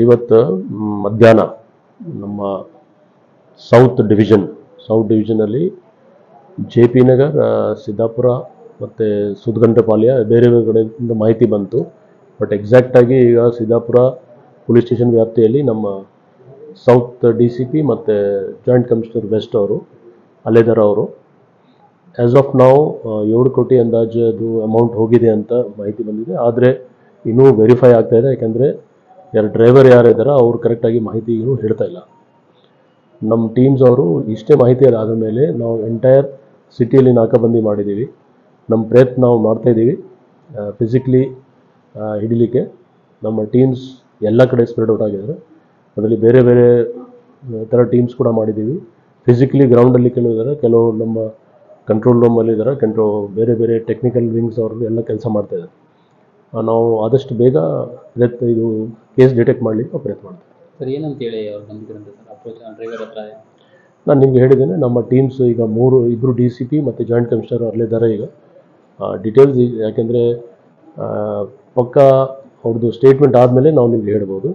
ಇವತ್ತು ಮಧ್ಯಾಹ್ನ ನಮ್ಮ ಸೌತ್ ಡಿವಿಷನಲ್ಲಿ ಜೆ ಪಿ ನಗರ್, ಸಿದ್ದಾಪುರ ಮತ್ತು ಸುದ್ಗಂಟಪಾಳ್ಯ ಬೇರೆ ಬೇರೆ ಕಡೆಯಿಂದ ಮಾಹಿತಿ ಬಂತು. ಬಟ್ ಎಕ್ಸಾಕ್ಟಾಗಿ ಈಗ ಸಿದ್ದಾಪುರ ಪೊಲೀಸ್ ಸ್ಟೇಷನ್ ವ್ಯಾಪ್ತಿಯಲ್ಲಿ ನಮ್ಮ ಸೌತ್ DCP ಮತ್ತು ಜಾಯಿಂಟ್ ಕಮಿಷನರ್ ವೆಸ್ಟ್ ಅವರು ಅಲ್ಲಿದ್ದಾರೆ. ಅವರು ಆ್ಯಸ್ ಆಫ್ ನಾವು 7 ಕೋಟಿ ಅಂದಾಜು ಅದು ಅಮೌಂಟ್ ಹೋಗಿದೆ ಅಂತ ಮಾಹಿತಿ ಬಂದಿದೆ. ಆದರೆ ಇನ್ನೂ ವೆರಿಫೈ ಆಗ್ತಾಯಿದೆ, ಯಾಕೆಂದರೆ ಡ್ರೈವರ್ ಯಾರಿದ್ದಾರೆ ಅವರು ಕರೆಕ್ಟಾಗಿ ಮಾಹಿತಿ ಇನ್ನೂ ಹೇಳ್ತಾ ಇಲ್ಲ. ನಮ್ಮ ಟೀಮ್ಸ್ ಅವರು ಇಷ್ಟೇ ಮಾಹಿತಿ ಆದ ಮೇಲೆ ನಾವು ಎಂಟೈರ್ ಸಿಟಿಯಲ್ಲಿ ನಾಕಾಬಂದಿ ಮಾಡಿದ್ದೀವಿ. ನಮ್ಮ ಪ್ರಯತ್ನ ನಾವು ಮಾಡ್ತಾಯಿದ್ದೀವಿ ಫಿಸಿಕಲಿ ಹಿಡಿಲಿಕ್ಕೆ. ನಮ್ಮ ಟೀಮ್ಸ್ ಎಲ್ಲ ಕಡೆ ಸ್ಪ್ರೆಡ್ ಔಟ್ ಆಗಿದ್ದಾರೆ. ಅದರಲ್ಲಿ ಬೇರೆ ಬೇರೆ ಥರ ಟೀಮ್ಸ್ ಕೂಡ ಮಾಡಿದ್ದೀವಿ. ಫಿಸಿಕಲಿ ಗ್ರೌಂಡಲ್ಲಿ ಕೆಲವು ನಮ್ಮ ಕಂಟ್ರೋಲ್ ರೂಮಲ್ಲಿದ್ದಾರೆ, ಬೇರೆ ಬೇರೆ ಟೆಕ್ನಿಕಲ್ ವಿಂಗ್ಸ್ ಅವರು ಎಲ್ಲ ಕೆಲಸ ಮಾಡ್ತಾಯಿದ್ದಾರೆ. ನಾವು ಆದಷ್ಟು ಬೇಗ ಇದು ಕೇಸ್ ಡಿಟೆಕ್ಟ್ ಮಾಡಲಿಕ್ಕೆ ಪ್ರಯತ್ನ ಮಾಡ್ತೀವಿ. ಸರ್, ಏನಂತೇಳಿ ಅವ್ರು ಬಂದಿದ್ರಂತೆ ಸರ್ ಅಪ್ರೋಚ್ ಡ್ರೈವರ್ ಹತ್ರ? ನಾನು ನಿಮ್ಗೆ ಹೇಳಿದ್ದೇನೆ, ನಮ್ಮ ಟೀಮ್ಸ್ ಈಗ ಇಬ್ಬರು DCP ಮತ್ತು ಜಾಯಿಂಟ್ ಕಮಿಷನರ್ ಅಲ್ಲಿದ್ದಾರೆ. ಈಗ ಡೀಟೇಲ್ಸ್ ಯಾಕೆಂದರೆ ಪಕ್ಕಾ ಅವ್ರದ್ದು ಸ್ಟೇಟ್ಮೆಂಟ್ ಆದಮೇಲೆ ನಾವು ನಿಮ್ಗೆ ಹೇಳ್ಬೋದು.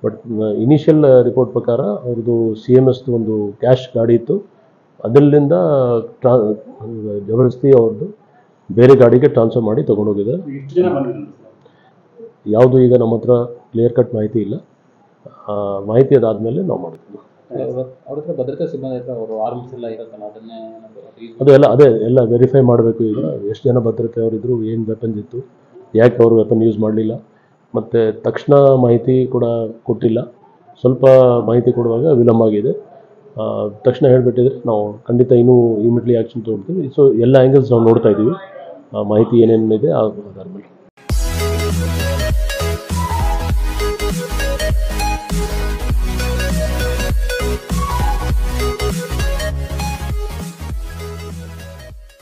ಬಟ್ ಇನಿಷಿಯಲ್ ರಿಪೋರ್ಟ್ ಪ್ರಕಾರ ಅವ್ರದ್ದು CMS ಒಂದು ಕ್ಯಾಶ್ ಗಾಡಿ ಇತ್ತು, ಅದರಿಂದ ಜಬರ್ದಸ್ತಿ ಅವ್ರದ್ದು ಬೇರೆ ಗಾಡಿಗೆ ಟ್ರಾನ್ಸ್ಫರ್ ಮಾಡಿ ತೊಗೊಂಡೋಗಿದ್ದಾರೆ. ಯಾವುದು ಈಗ ನಮ್ಮ ಹತ್ರ ಕ್ಲಿಯರ್ ಕಟ್ ಮಾಹಿತಿ ಇಲ್ಲ. ಮಾಹಿತಿ ಅದಾದಮೇಲೆ ನಾವು ಮಾಡ್ತೀವಿ. ಅವ್ರ ಹತ್ರ ಭದ್ರತಾ ಸಿಬ್ಬಂದಿ ಹತ್ರ ಅವರು ಆರ್ಮ್ಸ್ ಎಲ್ಲ ಇರುತ್ತಲ್ಲ, ಅದನ್ನೇ ಎಲ್ಲ ವೆರಿಫೈ ಮಾಡಬೇಕು. ಈಗ ಎಷ್ಟು ಜನ ಭದ್ರತೆ ಅವರಿದ್ದರು, ಏನು ವೆಪನ್ಸ್ ಇತ್ತು, ಯಾಕೆ ಅವರು ವೆಪನ್ ಯೂಸ್ ಮಾಡಲಿಲ್ಲ, ಮತ್ತು ತಕ್ಷಣ ಮಾಹಿತಿ ಕೂಡ ಕೊಟ್ಟಿಲ್ಲ. ಸ್ವಲ್ಪ ಮಾಹಿತಿ ಕೊಡುವಾಗ ವಿಳಂಬ ಆಗಿದೆ. ತಕ್ಷಣ ಹೇಳಿಬಿಟ್ಟಿದ್ರೆ ನಾವು ಖಂಡಿತ ಇನ್ನೂ ಇಮಿಡಿಯೇಟ್ಲಿ ಆ್ಯಕ್ಷನ್ ತೊಗೊಳ್ತೀವಿ. ಸೊ ಎಲ್ಲ ಆ್ಯಂಗಲ್ಸ್ ನಾವು ನೋಡ್ತಾ ಇದ್ದೀವಿ, ಮಾಹಿತಿ ಏನೇನಿದೆ ಆಧಾರ ಮೇಲೆ.